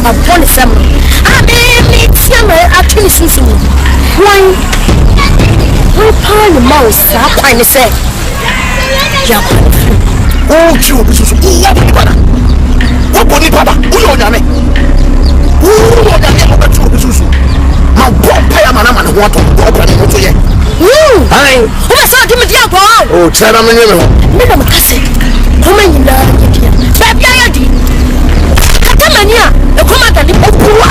upon the summer. I mean, it's actually Susan. Why the mouse? I say, yeah. Oh, you, what body papa? Who you on me? Who on the my boy, pay a man, what to ye? Hi, who is that? Give me the alcohol. Oh, tell me, Madam Cassie. Come in, baby. Katamania, the commander of Pua.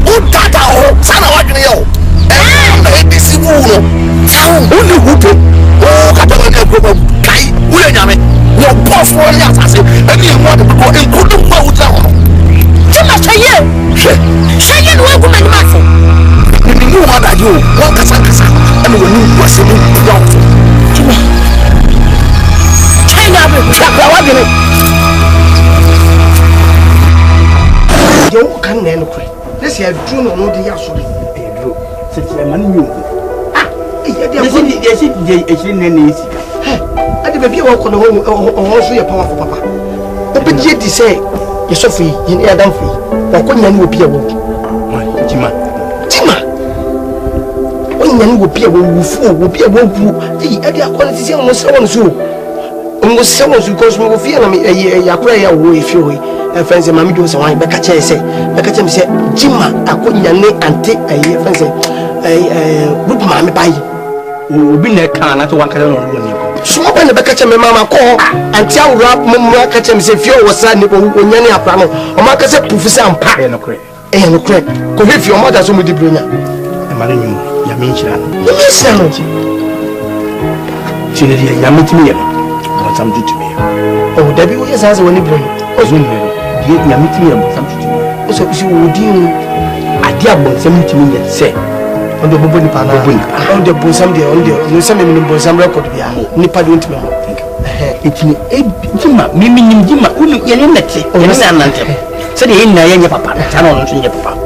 Oh, Tata, oh, son of Agrio. And this wool. Town, only whooping. Oh, Katamania, Kai, William, your boss for a yacht, and you want to go and put the boat down. Too much a year. Say, woman, Martha. You know what I do, one Casa, and when you was in the ground. China, you can't end it. Let's see, I drew no the Yasuri. Such a man, you. Ah, yes, it's in any easy. I didn't be walk on the home or also your power for papa. But yet, they say, you're so free, in air down free, or couldn't you appear? Jima. When you appear, will be a wolf. The quality almost so. Almost because we will feel me a prayer away if you a fancy mammy goes away. Becca say, Becca said, Jima, I couldn't and take a fancy a good mammy by you. Be a car, not one can. So open the Becca mamma call and tell Rap Mamma catch him if you was sad nipple when you're near Prano or Marcus Professor and Pack and a crack. And a crack. Go with your mother's home with the Bruna. And Marine, Yamisha. She did Yamit. Something to me. Oh, Debbie was as when you bring. Oh, you meet me about something to me. So you would do a dear boy, something to me, say. On the Bobby Pana, on the bosom, on the some bosom record, Nipa don't me. It's Jima, Mimi Jima, Ulinati, or San so the in Papa, Tanon, and your papa.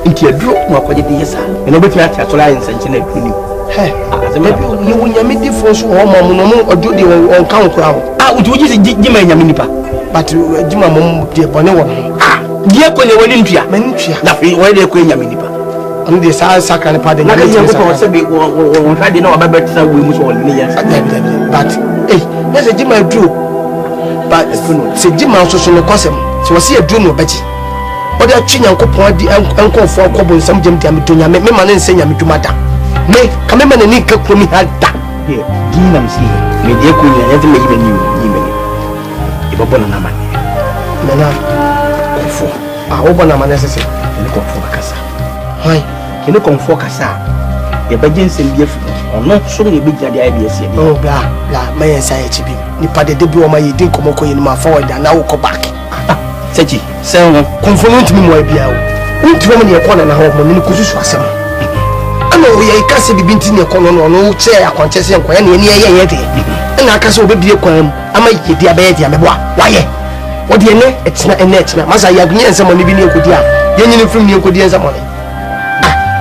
Into a drop, more quality, and nobody had to lie in such an opinion. You will meet the force or do the on count crowd. Ah, would you say Jim and Yaminipa? But Jima, dear Bono. Ah, dear Colonel Olympia, nothing where they queen Yaminipa. On the sacred part, I didn't know about better we must all millions. But, there's a Jima drew. But, say Jima also so no cosm, so I see a drew no Betty. But a chin and coupon the uncle for Cobo and some Jim Tamitunia, make me man and say Yamitumata. Me, come in and nick up me had that. Here, Ginam see, me dear queen, and never even you. If a bonama, Nana, for I open a necessary, and look for Cassa. Why, can you come for Cassa? A bagins and beer or not so many big ideas. Oh, blah, may I say, Chibi, Nipa de debut, my dinkomoko in my forward, and now go back. Sachi, so confirm to me, my dear. Won't you want a corner and a home when you could use some? We are casting the bintin your colonel or no chair, contest and quay any yet. And I can be a quam. I might get diabetes. Why? What do you know? It's not a net. Must I have near someone living in Kudia? You from your Kudia some money.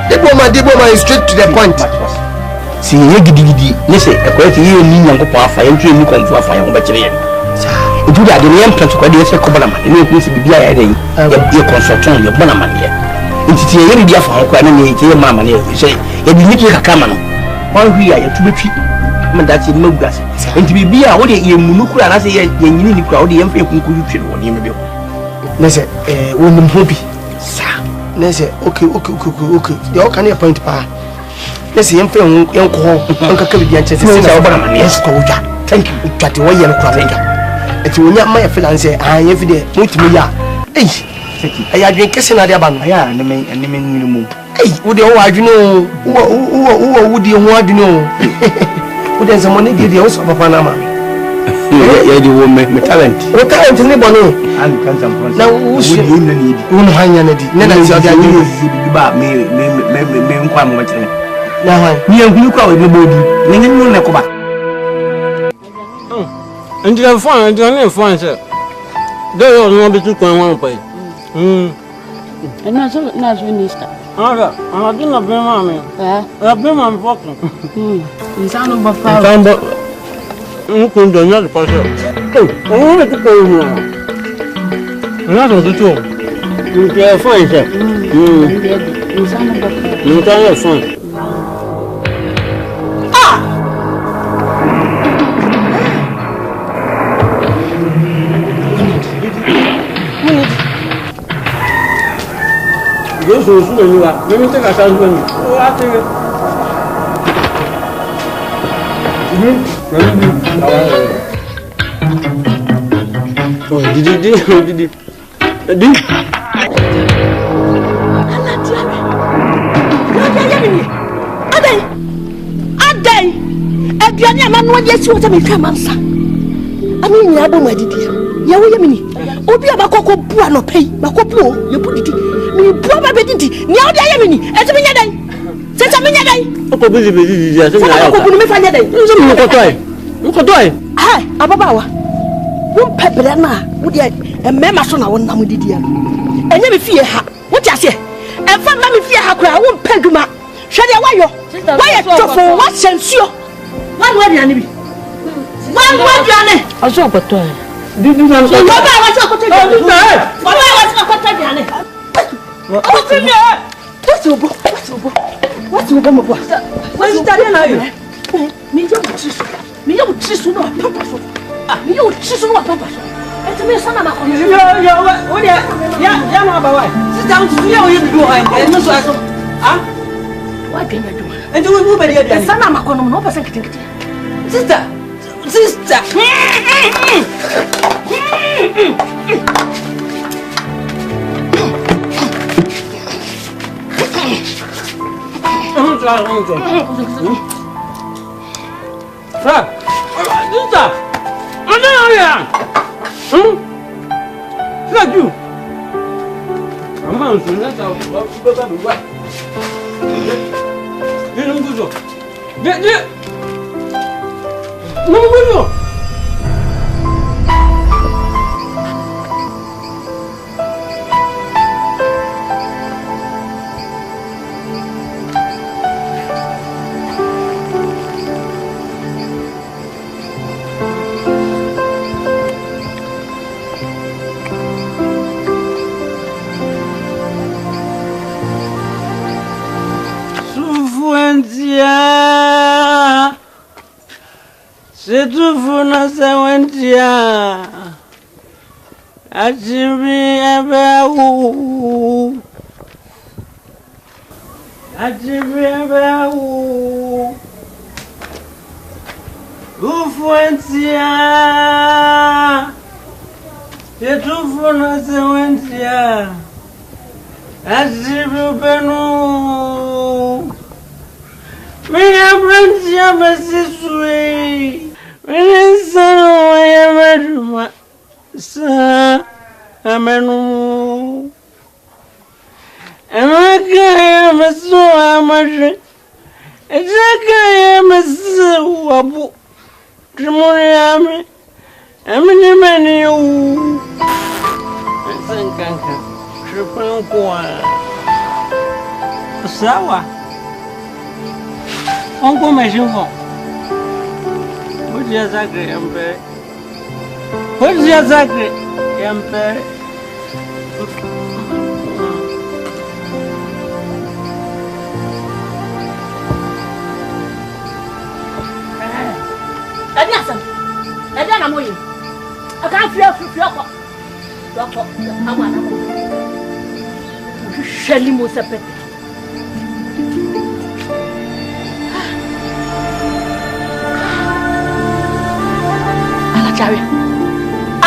The woman is straight to the point. See, you giddy. Listen, a quality you need young papa and dream you come for a fire. It would have the name to quite a couple of money. You need to be your consultant, your bonamania. It's a very dear for her, mamma. Say, you need to come on. While we are to be treated, that's in no grass. And to be a woody, you look at us, you need to crowd the emperor who could treat one. Let's say, a woman hobby. Let's say, okay. The all can appoint pa. Let's see, emperor, young call, Uncle Kavian, yes, thank you, that way you're crying. If you want my fiance, I every day, put me ya. I had been kissing at the band, and the main hey, would you know who would you want to know? Who does someone did the house of a Panama? You woman, talent. What talent in the bonnet? And can now who should you need? Who hang on it? Never is about me, one much. Now, you call it nobody, meaning you never back. And you have fun, and you have fun, sir. There are no bit to come one way. And that's minister. I didn't have been mammy. I've been my walking. You sound over far. You couldn't do another person. I wanted to go here. Not on the two. Okay, fine, sir. Fine. Yo soy su dueño, yo me tengo que hacer un dueño. Didi. Adai. Aduane amanu ade si wota me twa mansa. Ami nya abo madidi. Ye wo yemini. Obi abakoko bu anopai, bakobu ye bu didi. Mi bu abedidi. Ni ode yemini. Eti me nya dai. Sesa me nya dai. Oko bi didi ya se nya ya. Oko bu me fa nya dai. Nzo mi ko toy. Nko toy. Hai, ababawa. Wo pebre na, wo de emema so na wo nam didi ya. Enye me fie ha. Wo ti ase. Enfa ma me fie ha kura wo peduma. Hwe de wayo. Waye tofo wa sensuo. Wan wa diane bi. Wan wa diane. Aso ko toy. Didi na so. Baba wa so ko toy. Baba wa so ko toy diane. What in there? What's your book? What's your book? What's that in there? Me yo chisu. Me yo chisu no papa so. Ah, me yo chisu no papa so. Eti me sana ma ko. Yo, o de ya no ba wa. Sit down to you you do and no so aso. Ah? Wa ganya do. Enti we mu be de ya. Sana ma ko no no person kitikiti. Sister. Setufuna sawentia Ajibi abeau Ufuentia Setufuna sawentia Ajibi benu Minha prancha basisui Minha yamaduma sa amenu Amaka yamasu amadre Ejaka yamasu wabu Trimuriame Amini meniu Sankanka Tripankwa Sawa Onko meshingo Podia zakre empe Podia zakre empe Adiasam Adana moyi Aka fia ko Doko amana ko Sheli mo sepete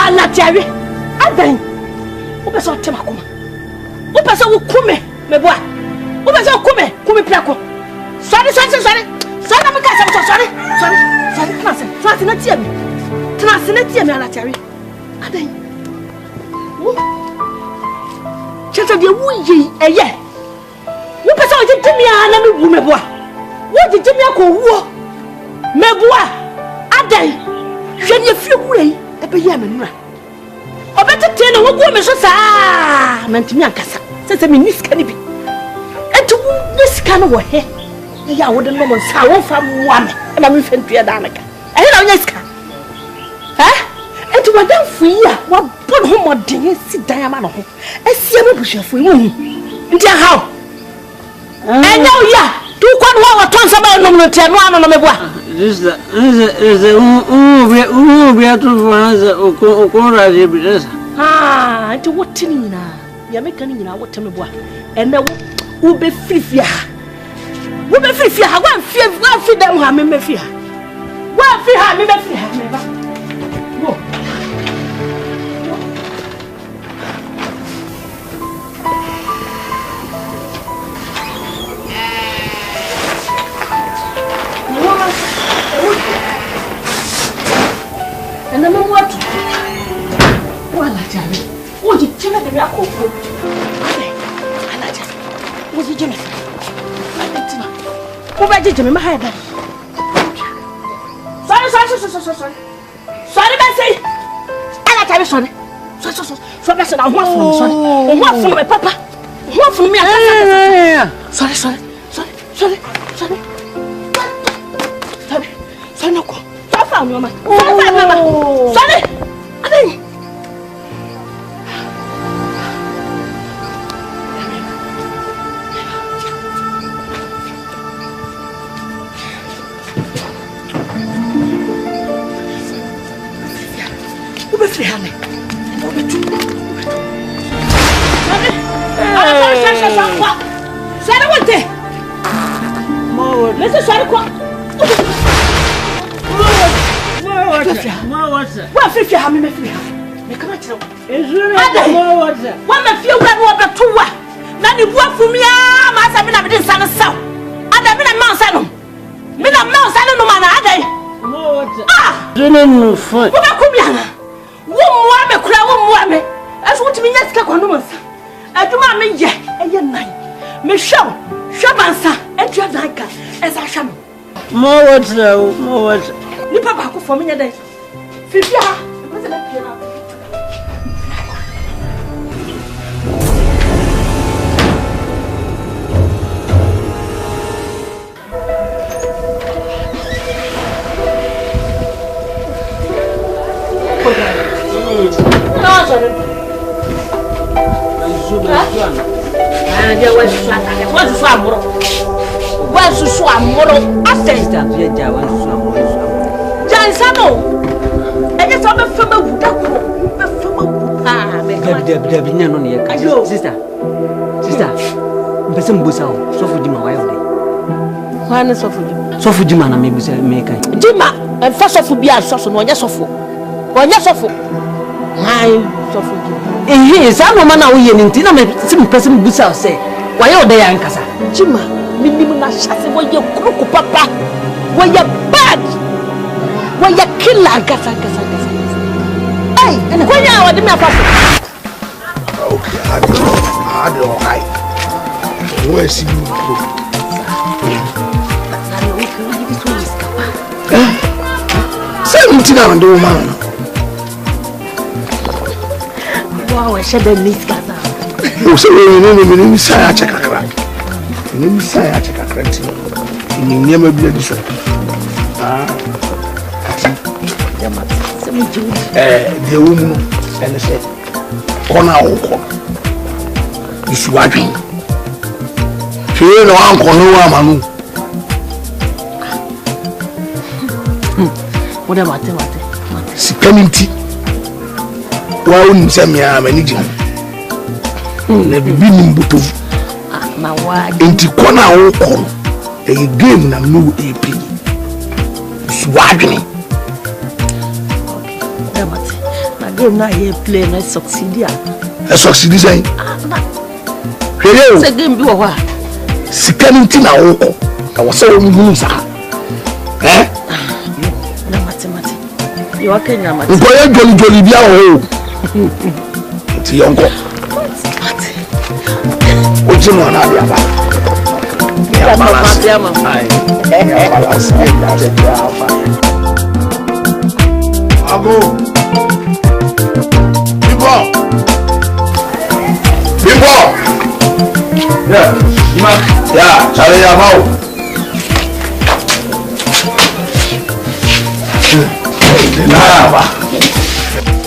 Alatiawe adan wo pese tema koma wo pese wo kume meboa wo pese wo kume piako sorry na me ka se sorry class na tia mi alatiawe adan wo chete de wo yi eye wo pese wo jimi ana me wu meboa wo jimi akọ meboa adan hwede fi wurei ebe ya menura obetete na wo go me so saa mantimi ankasa sese me niska ni bi etu niska no wo he ya wo de no mo saa wo fa moa me na me fentua da naka ehe na onya niska ha etu wadan fu yi a wa bo one home or ding, sit diamond. A seven bush for you. Dear how? I know ya. 2 1 tons about no 10 1 on the bois. This is we are to ah, to what Tina? You're making what tell me what, and now will be free fear. Will be free fear. One fear them, I may fear. One fear, I may fear. And the what? Well, I tell you, what did you make a call for? Was it Jonathan? I didn't know. Who did you my head? Sorry. Sorry, Bessie. I tell you, sorry. So, Bessie, I want from sorry. What from my papa? What from me? Sorry. Sorry, no. Sorry, Mama. Sorry. I think. Honey. Sorry, what day? More. Let's sorry. More water. What if you have me? Come on, tell. Is really more water. One of you got water too. Now you work for me. I have been a bit son of sound. I have been a mouse. Been a mouse. I don't know, man. More water. Ah, you know, foot. What about Kumiana? Woman, crowd, woman. As what me, yes, Kakonomos. I do my me, yet, and your night. Michelle, Shabansa, and Jadaka, as I shall. More water. You papa for me a day. Fifia, Sister, person busa so for Jima why dey? Why so for Jima? So for Jima na me busa me kai. Jima, and first of be so no nya so for. Onya so for. Why so for Jima? Eh, say no man na wo ye ni nti na me person busa say, why you dey ankasa? Jima, minimum na chase wo ye kroku papa. Wo ye bad. Wo ye killer gasa. Hey, and when you are the me papa. Okay, I don't hide. Where is you? Say, Mutina and the woman. Wow, I said the meat gaza. You say, we need Messiah check a crack. You need Messiah check a crack. You never be a bishop. The woman and the set. Corner oko isuwadwin fie no anko no amanu what about sikanti wa unim semia maniji na bibi nimbuto na wa enti corner oko e game na no ep isuwadwin game na here play na succeed ya. Succeed say. Say game bi wo ha. Sikanti na woko. Ka wo say wo mu sa. Na mate. You are Kenya mate. Nko ye joli bia wo. Ti yonko. Mate. Oji no na bia ba. Ya balance. Ya balance. Abo. Bimbo! Yeah, Charlie, I'm out.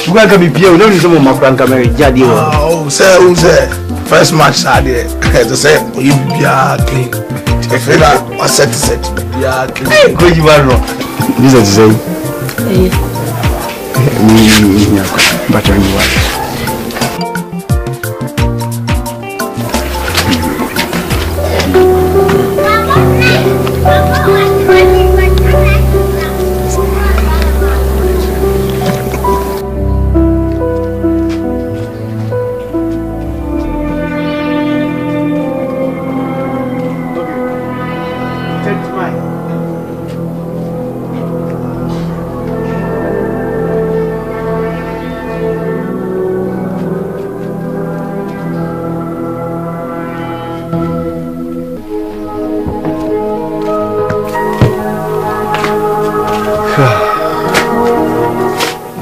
You can't be pure. No, you don't want to marry Jadi. Oh, say, first match, Saturday. To say, you be clean. If you are set, be clean. Go you are wrong. This is to say, but you are.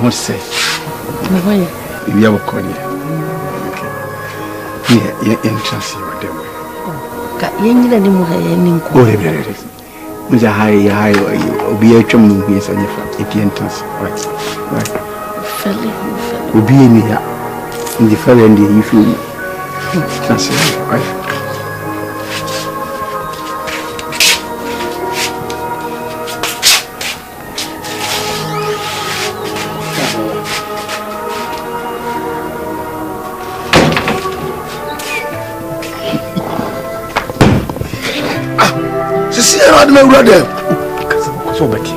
Say, you have a corner. Yeah, entrance you are there. Young lady, go ahead. With a high, be a chum is on your entrance. Right. Will be in here in the fell end if you translate, right? My brother, so Betty,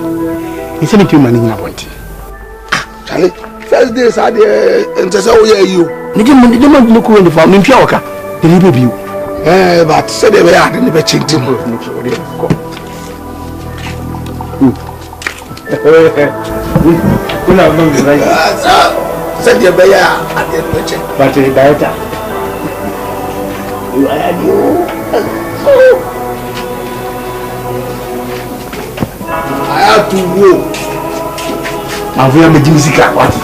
it's anything money I want. Charlie, first day, Saturday, and just oh, yeah, you. The man look in the farm in Pioca, the little view. But said they were at the betting. Said your bear at the betting, but the better. You are you. I have to go. I'm very much music. What?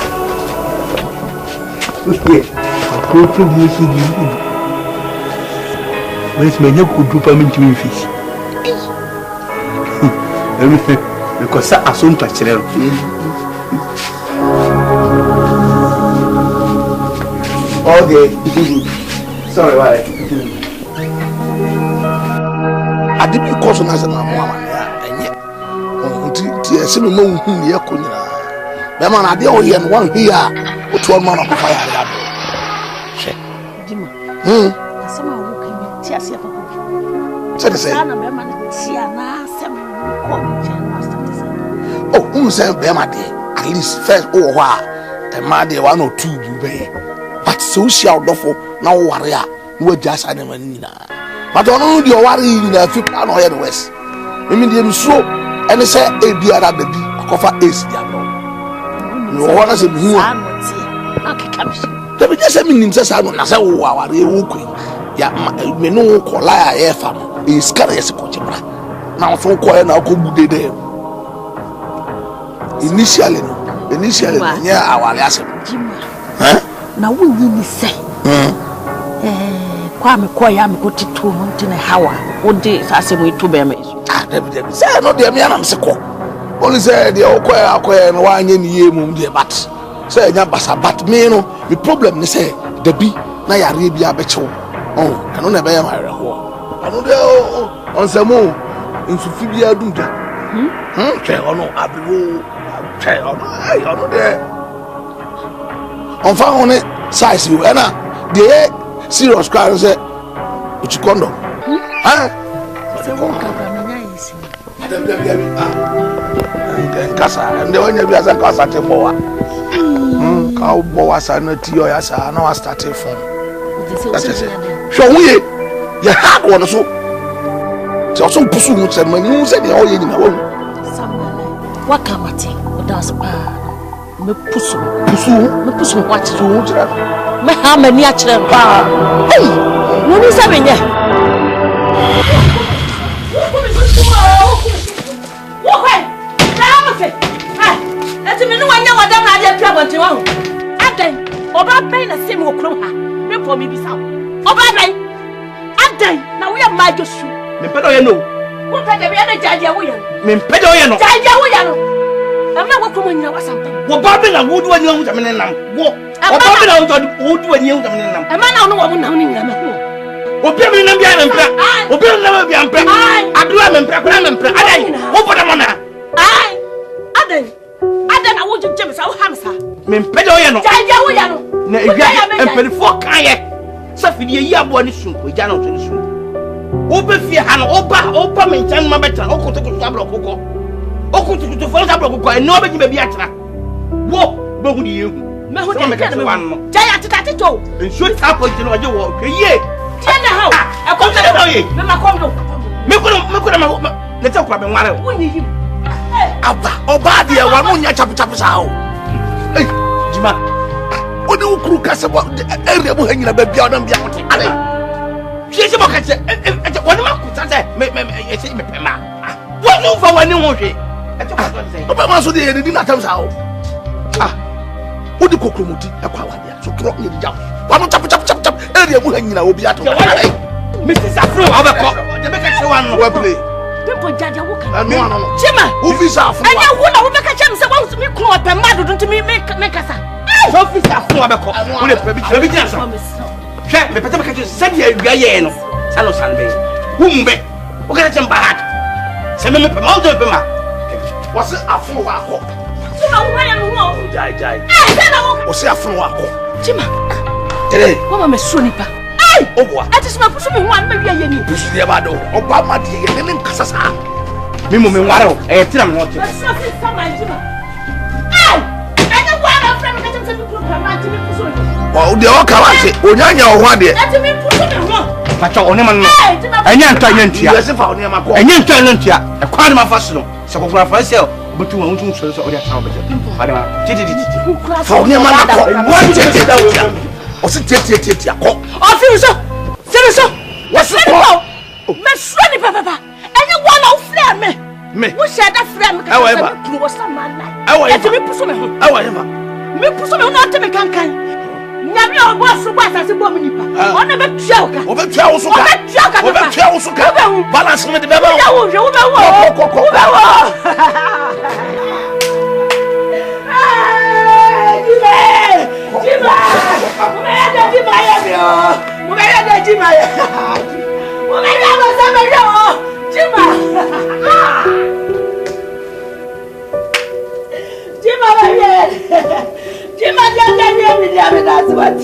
Where's my new good group? I'm into fish. Because I soon touch it. Okay. Sorry, why? I didn't cause an answer, Mamma. Yes, no one whom you could. The man at the old and one here, which one man of fire. Someone who came in tears. Oh, who said Bemadi? At least first, oh, wow, a mad 1 or 2 you be. But so shall Doffo now warrior, who were just animal. But on only your worry in the 5th and or the west. I mean, the so. And they say, a beer at the bee, a coffee is the abroad. No one has a who the just mean says, I don't know how they walk. Ya me no kola ya fam is carry as kochibra now so ko na ko bude there initially yeah awale asem na wunyi ni se kwa me ko ya me ko titu mo ntine hawa odi asem itu be me David say no dey me na me se ko only say dey akoya no wa anye ni yemu dey but say nya basa but me no the problem ni say dabi na yare bia be chew oh kanu na be ya mare ho anu de on samo nsufi bia duda che ono abiwo che ono ai ono de on fa one size you na dey serious crowd say uchi kondo se won ka ba me nya yesi kasa nde wonya bia san kasa te bowa ka bowa san ti yo ya sa na wa start from so we ya hard one so so pusu mu se mani se de o ye ni na wo wakamati odas pa me pusu wa ti so tira me ha mani a kire pa no ni se benye Oba pain na same okro ha me for me bisa oba dan adan na we ma josu me pedo ye no wo pe de be na jaje wo ye me pedo ye no jaje wo ye no ama wakoma nyina wasampa wo babe na wo duwa nyina mutame nam wo babe na wo duwa nyina mutame nam ama na no wo na wo nyina me ho obi me nam bia me mpra obi me nam bia mpra adua me mpra kra me mpra adai wo boda mama adai na wo jjem sa wo hamsa me mpede o ye no jaja wo ya no na ewia empelifo kan ye sa fidie yi abo ni sunko ja na o ni sunko wo be fie ha no oba me nchan ma beta o kotokoto abro kokko o kotokoto fo abro kokko e no be nyi be atena wo be hu ni yehu me hu de me ka no jaya titati to enso ta point no waje wo hweye tie na ha e ko te na ye me ma ko ndo me ko ma na te kwa be nware wo ni yim aba oba de wa no nya chapu sa o eh jima oni ukuru kase bo area bo hanyina ba bia odam bia wote ale hwese mo kache woni makuta se me yesi me pema wonu fa wani ho hwe eto kwa so se oba ma so de yedi na tam sa o odi kokromuti e kwa wade so tro ye di jaw wa no chapu area bo hanyina obi ato ale Mr. Safro abeko de be kache wan no wa play people jaja wo kan no chima officer afro anya wo na wo be kache me se wo so me kro opema dodo ntimi me kasa officer afro abeko wo le pebi ti aso hwe me pete me kache se dia awia ye no salo sanbe humbe wo ka kache mbahat se me pema o do pema wo se afro wa akọ chima wo ya no wo jai se na wo se afro wa akọ chima tere wo ma me so nipa Oboa. Ati ma pusu me ho an ma wi aye ni. Pusu de ba do. Oba ma de ye ne nkasa sa. Me mo me nware o. E tira me no te. Pusu fi sa ma jima. Ene wa na fra me ka tse mi program ma ti mi pusu. O de o ka wa se. Onyanya o ho de. Ati mi pusu me ho. Ba cha one ma no. Enya nta nya ntia. Ye se fa one ma ko. Enya nta nya ntia. E kwa de ma fa so. Se ko kura fa se o. Butu wa untu so o de ta o be je. Ba de ma. Titi. Fa one ma na ko. Wa titi da wo. O se titi akọ. O fi so. What's it called? Me swani papa. Any one of flame. Me. Who said that flame? However, you was some man like. However, me pursue me. However, me pursue me not to me can. Nyame o boss so boss as bo me nipa. On be twa o be twa o so ka. O be twa o so ka. Balance me de be ba. Wo be wo. That's what.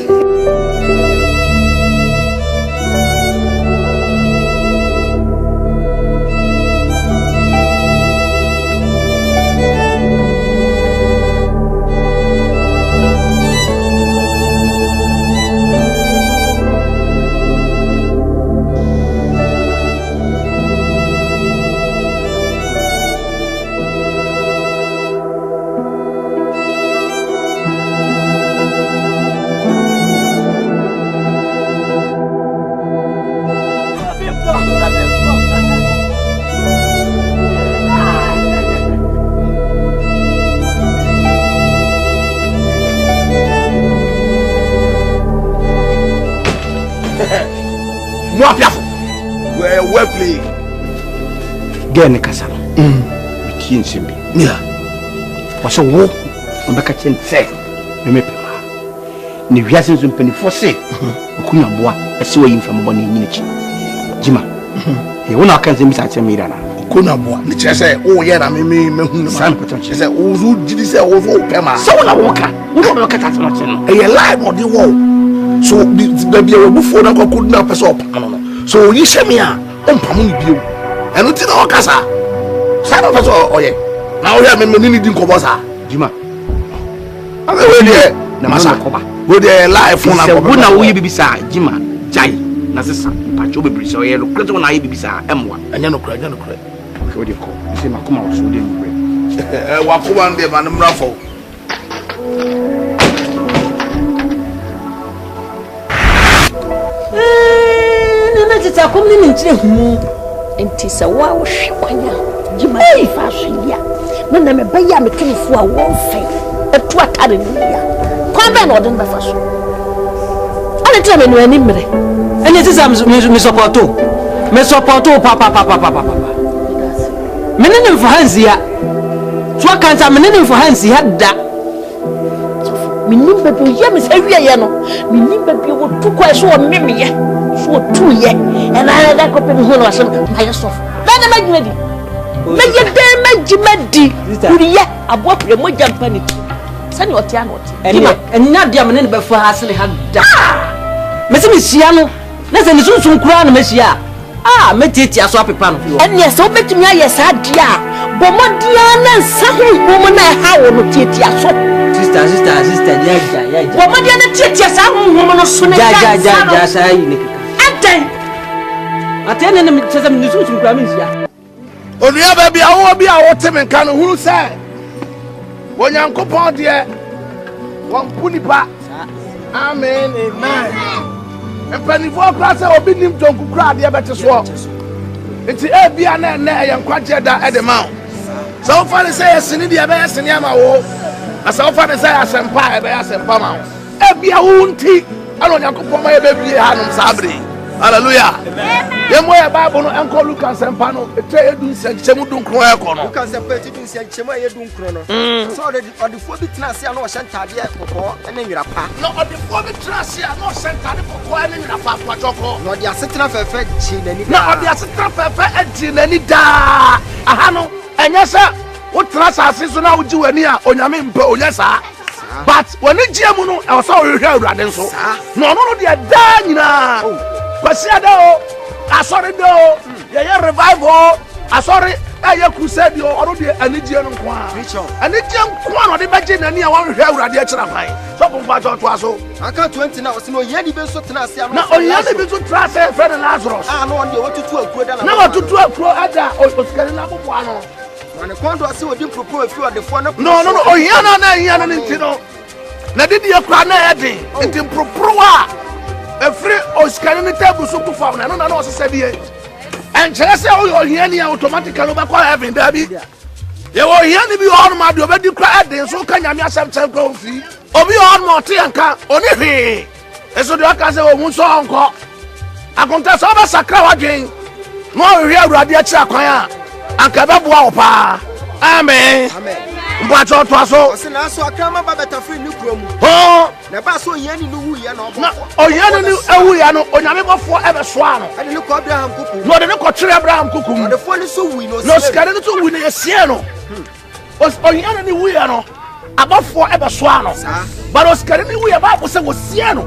Well play. Get kasa. Miki nsimbi. Mira. Waso wo mbeka chen se. Me pema. Ni wiase nso mpanifo se. Okunya boa. Ese wo yimfa mbo ne nyine chi. Jima. E wona aka nse misa chen mira na. Okunya boa. Ni chese wo ye na me hu na. San ko chese wo zu jidi se wo zo pema. So wona wo ka. Wo no ka tata no chen no. E ye lie mo di wo. So the be we bufo na ko kudna pese opa no. So yi shemi a ompamu ni bio enu ti na okasa sa na pese oye na o ya me ni di nkobo sa Jima ave we de na masa koba we de life na koba wo na wo ye bibisa Jima jai na sesa pacho bebiri so ye no kreto na ye bibisa emwa anya no kra we de ko se makoma wo so de ni wa ko wan de ma mra fo tita komni ni ntire hu enti se wa wo hwekwanya Jima fa so ya na me baya me tumfo a wo fe etu atare ni ya kwa be na odin ba fa so ana tire me no ani mre ene tisa me supporto papa mene ne mfa hanzia So I can't am for hands he had that. Minimum baby, yes, every year, no. Minimum baby would 2 questions on me, so 2 yet, and I like open who was myself. Then I made ready. Make your damn Jimmy, I bought the more jump penny. Send your tiano, and not the amendment before Hasley had died. Miss Siano, less than soon crown, Messia. Ah, met it as a pan. And yes, so met me, yes, I dear. But what Diana, some woman I have on Titia. Sister, yeah. But what Diana Titia, some woman of Sunday. I tell them to some news to Grammys. On the other, I will be our team and can who say, when young couple dear, one punipa. Amen, amen. And penny for class, I will be named John Cry, the better swap. It's a be an and quite at the mount. So far as I say, Cindy, Abbas and Yama, as so far as I am Pie, Abbas and Pama. Be a wound tea. I don't know my baby, Hanum Sabri. Hallelujah. Then where Bible and call Lucas and Pano, a trade do send Chemudun Croacono. Lucas and Petit said Chemaya Dunchrono. So that the 4 bit Nasia no Santadia and then you're a pack. No, the 4 bit Nasia no Santadia for calling in a papa choco. No, the Asatra Perfect Chin. No, the Asatra Perfect Chin and it da. Ahano, and yes, sir. What Trasa season now do any on Yamimpo, yes, sir. But when the Giamuno, I was sorry, so. No, they are done now. I saw it though. Yeah, revival. I saw it. I crusade you already an Indian Kwan. An Indian Kwan or the Imagine and I want to hear the extra fine. So, I can't 20 now. No, Yanni been so tenacious. No, Yanni been so trust and Fred and Lazarus. I know what to do a good and now to do a pro at that or was getting up one. When the Quando see what you propose, you are the phone. No, Yana, Nintino. Nadia Crana Eddie, and in Proproa. A free Oscar table super found. I don't know what said here. And Chelsea, all your Yanni automatically over having baby. You will Yanni be on my do, but you cried, so can you have some coffee? Or be on more tea and car, only. And so the Ocas of so uncle. I contest over Sacra again. No real radiator choir. And Cababa. Amen. But what was so I come about a free new room. Oh, never so Yanni knew Yano. Oh, Yanni knew Oyano, or never forever swan. I didn't look Abraham Cuckoo. No, they don't call Abraham Cuckoo. The phone is so we know. No, Scarlet to win a Siano. Was Oyano Yano about forever swano. But Oscar we about was Siano.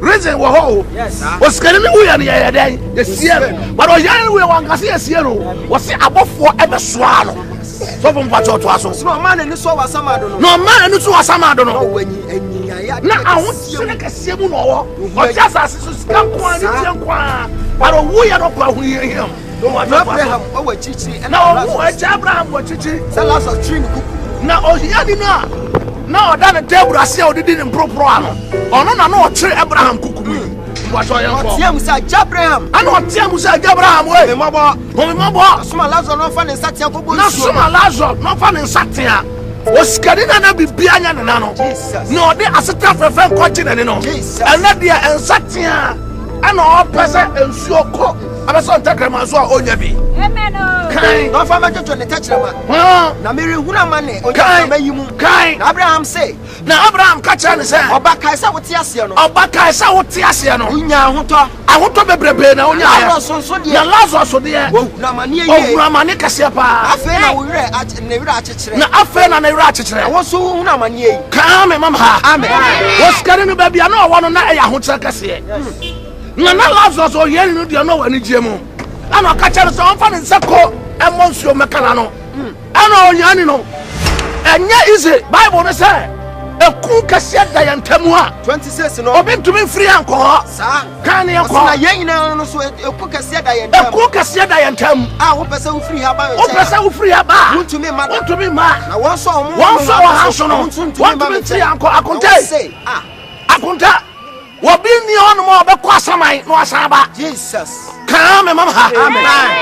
Reason was getting the Siano. But Oyano we want to see a Siano was about forever swano. So from what was no man and this was some no man and this was some I don't know. Now I want to make a Simu or just as come but we are not going to hear him. Abraham over Chichi and now Abraham was Chichi, the last of Trin. Now, oh, Yanina. Now, that the table I said didn't proprano. Oh, no, tree Abraham Cuckoo. What I am saying, Abraham. I know Tiamus Abraham. Wait, Mama, small Lazar, no fun in Satia. No, small Lazar, no fun in Satia. Was Scandinavia be Biana and Nano? No, they are a tough friend continent, and let the and Satia and all present and so cook. I was on Takramazo on Yabi. Kind, no farmer to the touchman. Namiri Hunamane, or kind, Abraham say. Now, Abraham catch and say, Obakaisa with Tiasiano, Obakaisa with Tiasiano, I want to be brave now. Lazarus, dear, Ramani Casiapa. I feel we read at Neratich. Now, I fell on a ratchet. I was so Unamani. Come, Mamma. Amen. What's getting a baby? I know one on a Hunchakasi. Nana Lazarus or Yen, you know any Gemo. I know catch us on fun in Sako and Monsieur Mecanano. I know Yanino. And yet is it Bible say a cook cassette and Temua 26 and open to me free and call. Can you call a young now? So a cook cassette and Tem. I hope I say free about want to me, want to be mad. I want so house on want to be free uncle. I can say, I can what be the more about Quasamai, no Saba, Jesus. Come, Mamma,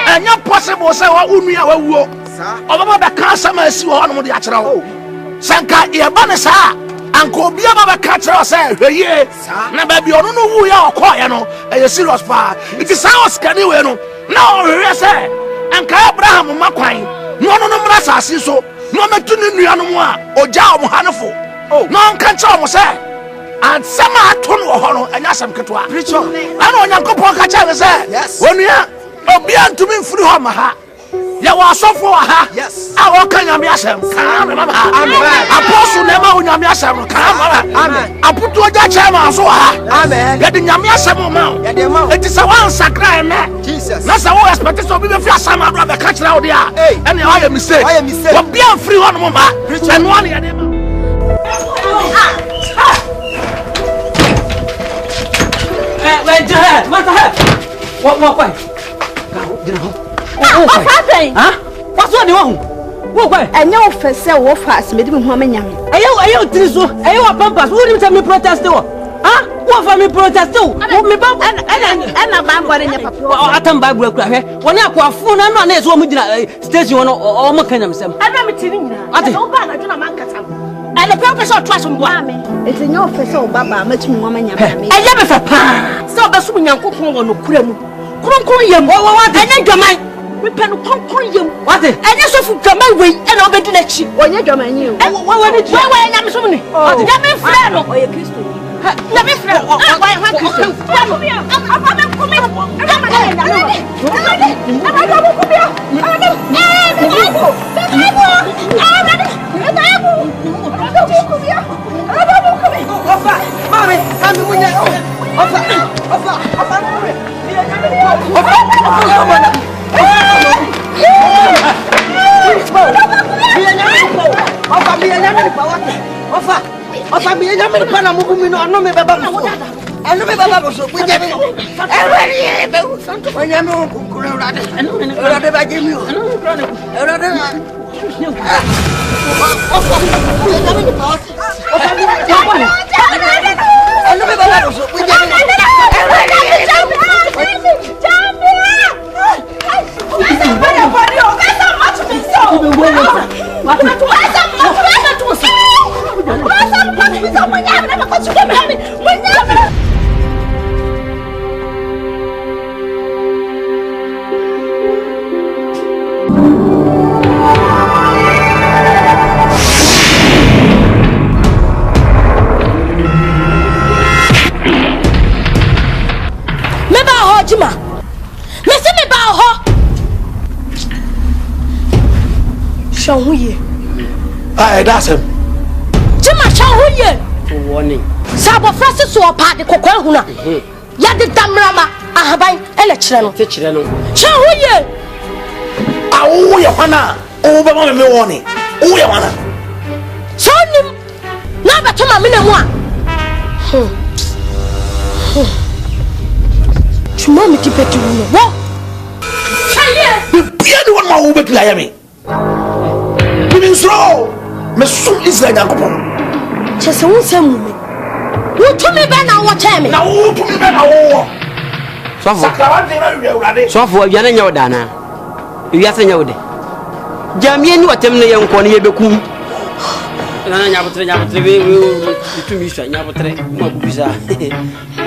and not possible, say what would me our walk. Over the Casama is one of the actual Sanka Iabanesa, Uncle Biaba Catcher said, yes, never be on who you are, Quayano, a serious fire. It is ours, can you know? No, yes, and Abraham Maquine, no asase so no metu ne nuanu mu a oja o hanefo no nka cha o se ansama ato no ho no anya asem ketwa preacher ana onyankopon ka cha me se onua obi antumi mfiri ho ma ha ya wa sofo ha a wo kan nyame asem ka me mama amen apostle na ma nyame asem ka mama amen aputu oja cha ma so ha amen ya de nyame asem ma ya de ma eti sa wan sakra me Jesus na sa wo expect so bi be fi asam ado be ka kira wo dia ene o ya mistake wo bia mfiri ho no ma eno ane ya de ma What? What's happening? Huh? What's what you want? What? And you say what fast made me woman young. Are you Triso? Are you a pampas? Who didn't tell me protest? Huh? What for me protest? And a bamboo in your papa. I come back. When I go phone, I'm not as woman station or mechanism. I remember telling you. I don't buy a man. And the purpose of trust me. It's in your face, oh, Baba, much woman. I never for so that's when you're cooking on the cream. Yam, what? I need your mind. We pen concrete. What? I just of my way and I'll be next year. When you're coming, you. Why did you? Why am I so many? Let me friend or your Christian. Let me friend. Why am I Christian? That's him. Jima Shahuye. Warning. Sabo Francis or party Coquahuna. Yadi Damrama, Ahabai, Electrano. Shahuye. Oh, Yana. Over my warning. Oh, Yana. So, never to my minute. Chumami Tipetu. What? Be one more over to Miami. Slow. Mesum Israel yakopon. Chese won sem me. Wo to me be na wo che me. Na wo to me be na wo. Sofo. Sakrawa de na wi urade. Sofo awia na nya wo dana. Ewia se nya wo de. Jamie ni watem na yenko na yebekum. Na nya botre we tu mi sha nya botre mo abubisa.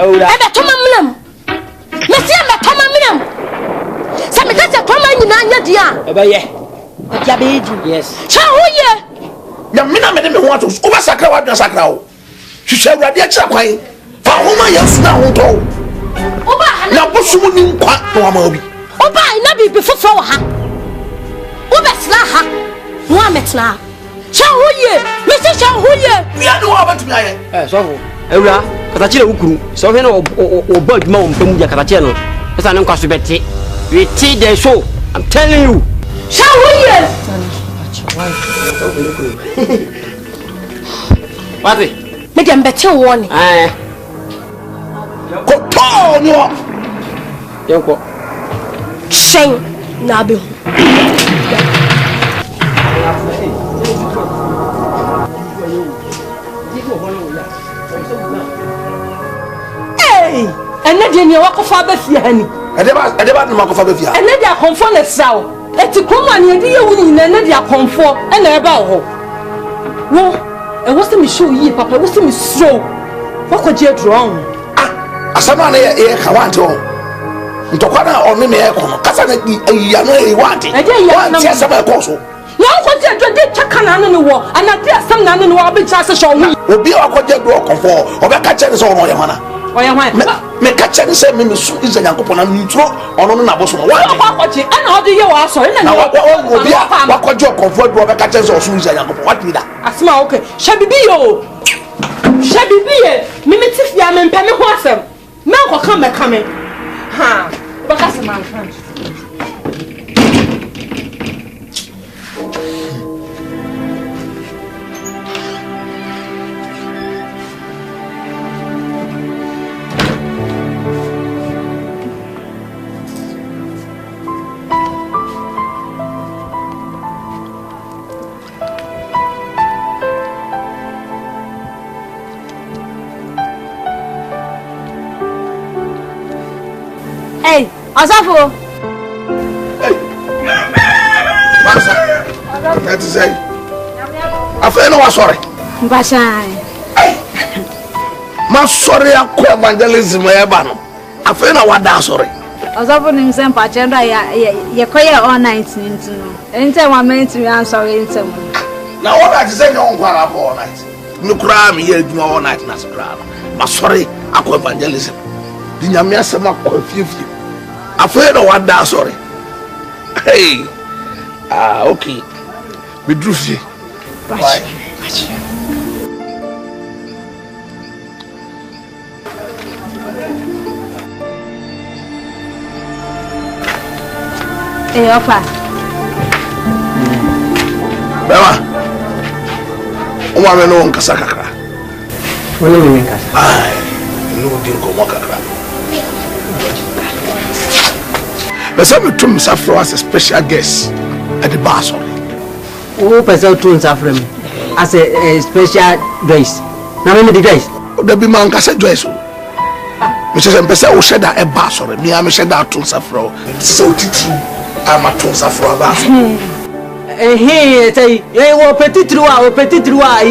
Ewura. Ebe to mamnam. Mesi ebe to mamnam. Se me ka se to man nyina nya dia. Ebe ye. Yes. Shahuye. Ya mina me me ho ato. Oba sakra wa dwa sakra o. Hwehwe awurade a kira kwan. Fa homa yesu na ho to. Oba na bosumu ni nkwa no ama obi. Oba ina bibi fofo wa ha. Oba sla ha. No ametna. Shahuye. Me se shahuye. Bia no wa batumi aye. Sofo. Awura, kata kire wukuru. So hwe na oba adwuma wo mpam dia kata kire no. Esa ne nkwa so beti. We see the show. I'm telling you. Shahuye. What? Make them better warning. Kotonyo. Yoko. Shame nabi. Hey, and then you walk off a fee, honey. I never walk off a fee. And then they are confounded sow. Eti kuma ni edi yewu ni na dia konfo e na eba ho wo e wo se mi show yi papa wo se mi slow wo ko je drone asama na ye ka wanto ntokwana onu me ekono kasa na ya no e wante wante asema ekoso ya nkwati adwede chakana no wo anade asem na no wo abecha se show hu obi akwaje do konfo obeka che ne so ono ye hwana oye hwan me ka che ne se me su iza yankopon na ntro ono no na boso no wante akwaje ana odi ye wa so na obi akwaje konfo do obeka che se so iza yankopon what be that asma okay shabibi yo shabibi ye mimitif ya me mpame ho asem me akwa me kame ha baka se man friend Hey, Osafo. Hey. Masa. That is it. Afa no wa sorry. Mbashan. Hey. Ma sorry akọ evangelism e ba no. Afa no wa da sorry. Osafo nim sem pa chenda ye koye all night nti no. Ente wa ment we am sorry ntem. Na all that is say no kwara all night. No kra me ye adwuma all night na kra. Ma sorry akọ evangelism. Di nyame asem akọ fiefie. Afraid of what that sorry. Hey. Okay. Be drufie. Bye. Hey, Opa. Bema. Uma me no nkasa kakra. Wole me nkasa. Ai. No din ko mo kakra. But some to Safro as a special guest at the bar. Who person to Safro as a special dress? Now me the dress. The be man kase dress. Mr. Mpesa o sheda e bar sorry. Me am sheda to Safro. So titi am a to Safro bar. Say wo petit roi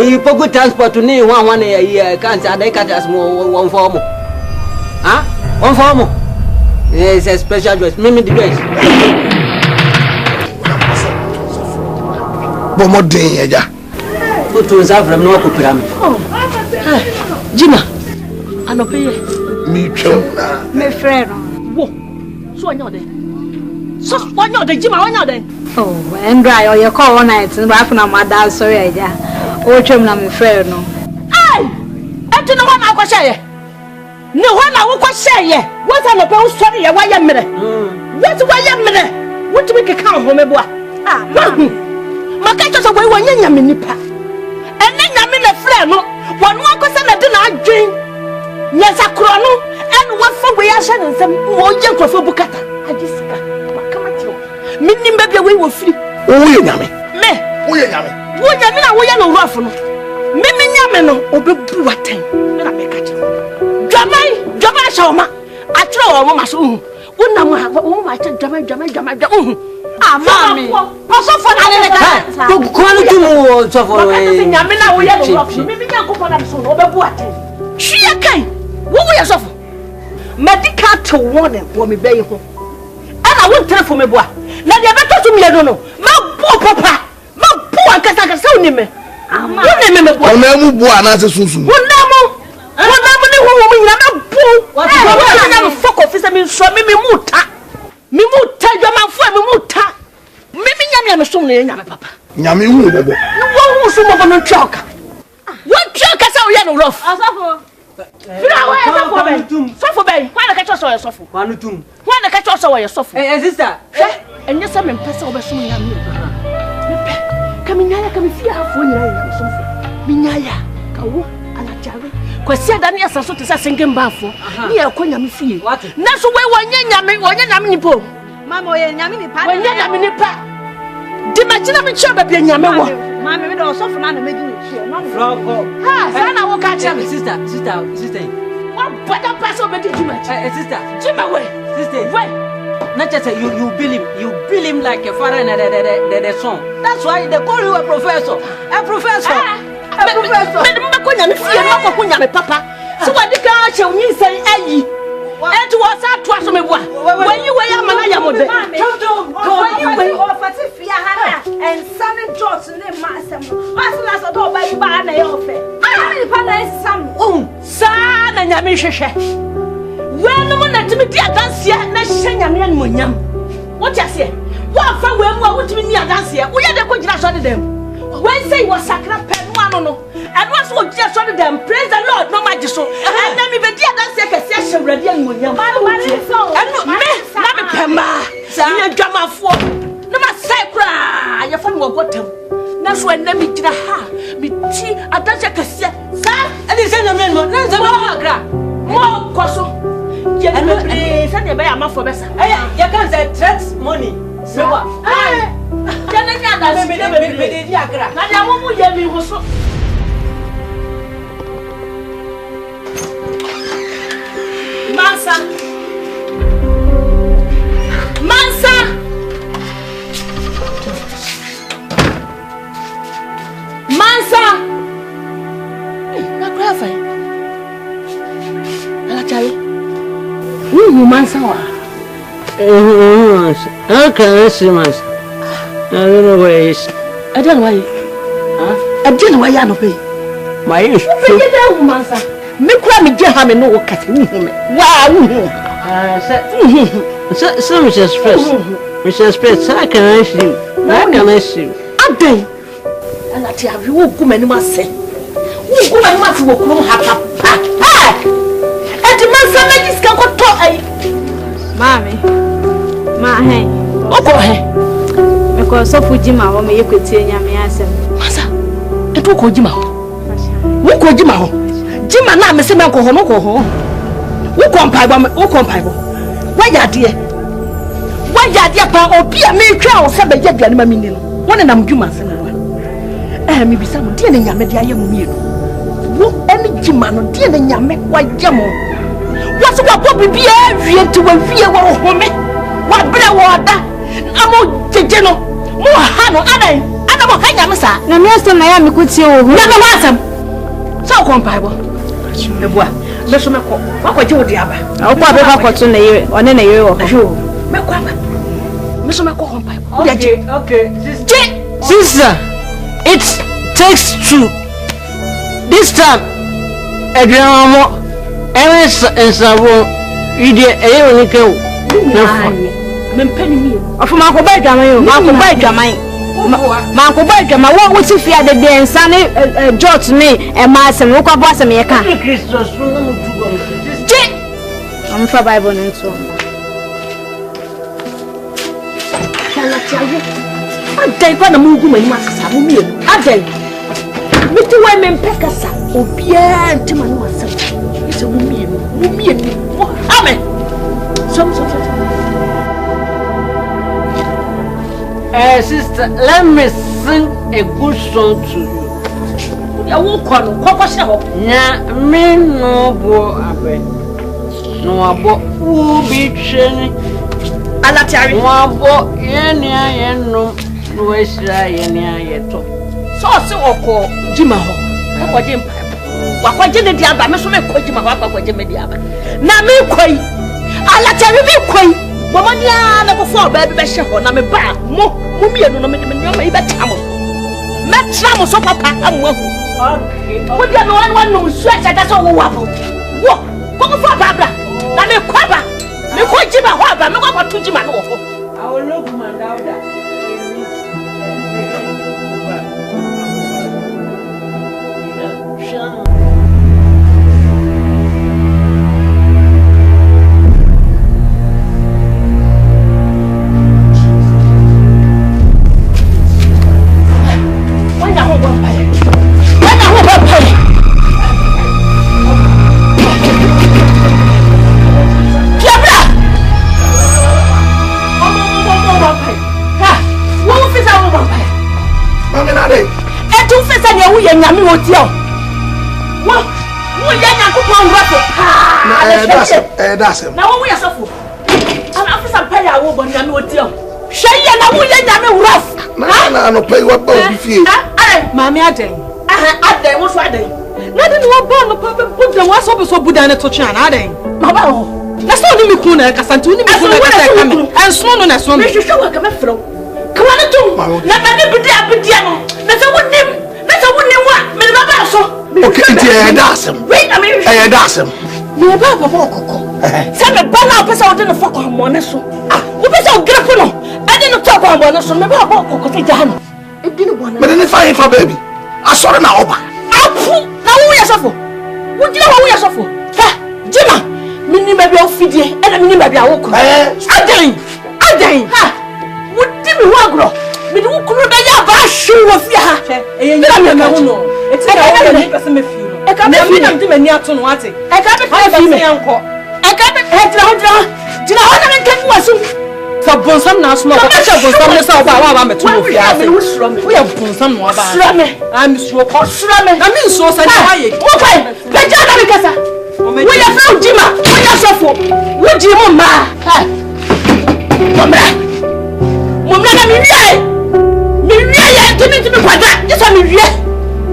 yi pogo transport ni wan yi kan say dey catch as mo one form. Ah? One form. It's a special dress. Mimi the dress. Bomo den eja. Go to Safra no ko pyramid. Jima. Anope ye. Me twem na. Me frère. Wo. So anya ode. So anya ode Jima anya ode. Oh, and dry or you call all night and back na mother sorry eja. O twem na me frère no. Ai! Enti no wana akwa sheye. Ne wana wo kwa sheye. What an open story ya waya mere. What waya mere? What we can count home boa. Ah, maka to so we wanya nyame nipa. Ene nyame na frɛ no, wonu akosa na de na adwen. Nyasa kro no, ene wo fa we ahye ne nsɛm, wo ye nkrofo bukata. Agisika. Maka matiro. Minnim ba bia we wo firi. Wo ye nyame. Me, Wo ye nyame. wo nyame na wo ye no rofo no. Mimi nyame no obebu waten. Na meka kire. Dwamai shawma. Atro wo ma so hu. Unam ha wo ma che dwamai hu. Ah mami. Osofo na le ka. Ko anu tumu sofo we. Nyame na wo ye no rofo. Mimi nyankopɔ na so no obebu waten. Hwia kan. Wo ye sofo. Medical to warning wo me bayi ho. Ana wo ntrefo me boa. Na de beto to mienu no. Ma bo papa. Ma bo ankasa wo ni me. Ama. Wo ni me boa. Ona mu boa na se sunsun. Wo na mo ni wo mo nyina na bo. Wo na me fuck officer me so me muta. Me muta dwamanfo me muta. Me nyame me so no ye nyame papa. Nyame hu bobo. Wo hu so bobo no tchoka. Wo tchoka sa wo ye no rough. Asafo. Fira wo ye sofo ben. Sofo ben. Kwa na ka cho so ye sofo. Kwa no tum. Kwa na ka cho so ye sofo. Sister. Enye se me mpesa wo be so nyame. Mepe. Ka me nyaya ka me fia afo nyina ye sofo. Me nyaya ka wo alajare. Kwasi ada ne asaso te se singin bafo. Ni ye ko nyame fie. Na so we wonye nyame nipo. Mama oye nyame ni pa. Wonye nyame nipa. Di machina me chwa ba nyame wo. Mama me do osofo na medi ni chie. No Frog. Ha, sana wo ka che me. Sister. What bada pass over the Jima? Sister. Jima way. Sister. Way. Not just you bill him like a father and the son. That's why they call you a professor. A professor. Me ko nyame fie ma ko nyame papa. So what the ka che onyi say ayi. Et was sa to aso me boa. When you were man ya mode. When you offer to fear and sunny drops in the master. As I don't buy by an offer. I some Son and Yamisha. When no one to me dear dance here, na shenya me and munyam. What you say? What for when what to me dance here? We are the good just on them. When say was sacred pen one no. And once we just on them, praise the Lord, no matter so. And then we be dear dance here, session ready and munyam. And me, not a pemba. You drama for no matter sacra. Your phone will go to. That's when let me did a ha. Me tea, I don't check a set. Sir, and it's in the men. That's a more coso. And send your buyer for better. You can't say tax money. So what? Mansa. Hey, na grave. Ala chai. Mansa wa. How can I see myself? I don't know where he is. I don't know why. Huh? I don't know why you no pay. My issue. Mansa. Me kwa me je ha me no wakati wow. So Mrs. Spence, how can I see you? How can I see you? Adai. And ati have you go many ma say. Wo go many ma ti wo kuro ha pa. And the man say me this can go to ai. Mami. Ma hen. Oko hen. Because so fujima wo me yekweti nyame asem. Masa. Eto ko jima ho. Wo ko jima ho. Jima na me se me ko ho no ko ho. Wo kompai bo. Wa ya de pa obi a me twa o se be ya duane ma mi ni no. Wona nam dwuma se no. Me bisa mo de na nyame de aye mo mienu. Wo eni jima no de na nyame wa jamo. Wo so wa bobi bia wie ti wa wie wo home. Wa bre wo da. Amo jeje no. Mo ha no adan. Ana mo ha nyame sa. Na me asem na ya me kutie wo hu. Na me asem. So kompai bo. Eboa. Me so me ko. Wa ko je wo de aba. Okwa be ba ko to na yire. One na yire wo. Me ko aba. Me so me ko kompai. Okay. Sister, it takes two. This time, Adriano, Emerson and Savo, idiot, Ewan, Penny me. Of Marco Badger, Marco Badger, Marco Badger, my what was if you had the day and Sunny George me and Mass and Luca Boss and me. I'm for Bible and so on. Shall I tell you? I day for the Mugu and Massa, I day. Mr. Wyman Peckasa, oh, Pierre Timon was it's a woman. Amen. Sister, let me sing a good song to you. I won't call you. Yeah, me no go abe. No abo who be training. Alatari. No abo yenya no esira yenya yeto. So oko jima ho. Akwaje mpa. Wakwaje ne diaba me so me ko jima ho akwaje me diaba. Na me koi. Alatari me koi. Momonia na ko fo ba bi be hye ho na me ba mo mienu no me nyoma ibe tamo. Me tramo so papa amwa hu. Okay. Wo dia no wan no su acha da so wo wafo. Wo ko fo babra. Na me kwaba. Me ko jima ho aba me ko to jima no wo. I will look man dauda. Nyami woti o wo ya Yakobon rafo pa dasem na wo ya sofo ana afisa pa ya wo bo nyami woti o hwe na wo ya nyami raf na no pay wa ba bi fie mami aden aden wo so aden na de no bo no pa be budan wa so be so budan ne to twa na aden ma ba ho That's not me kuna kasante uni me kuna kasante kame. And so no na so me. Me hwehwe wa kama fro. Kwa na tum. Na ba ne bidi abedia no. Na se wonim. Na se wonim wa me baba so. Okay, it's a dasem. Wait a minute. A dasem. Me baba bokoko. Se me bana pesa o de no fako amone so. Wo pesa o grafo no. Ade no top amone so me baba bokoko te jahano. E di no bona. But then if I for baby. I saw na oba. Apu na wo yesofo. Wo jira wo yesofo. Ha, Jima. Mini baby ofidie. E na mini baby awoko. Adan. Ha. Wo di mi ho agro. Me di wo kunu be ya ba hwe wo fi ha. E nya me me ho no. E ti na wo me pese me fi no. E ka me fi na me ni ato no ate. E ka be fi me yanko. E ka be jira ho na me kan wasu. Sa bonsam na so ma ko cha bonsam ne sa wa ba me to no fi ase. Wo ya bonsam no ba. Sura me. Am so ko. Sura me. Na me so sa ni wa ye. Wo kwai. Be ja na me kasa. Wo ya fa Jima. Wo ya sofo. Wo ji mo ma. Ha. Momra na mi wie. Mi wie ya timi kwada. Yeso mi wie.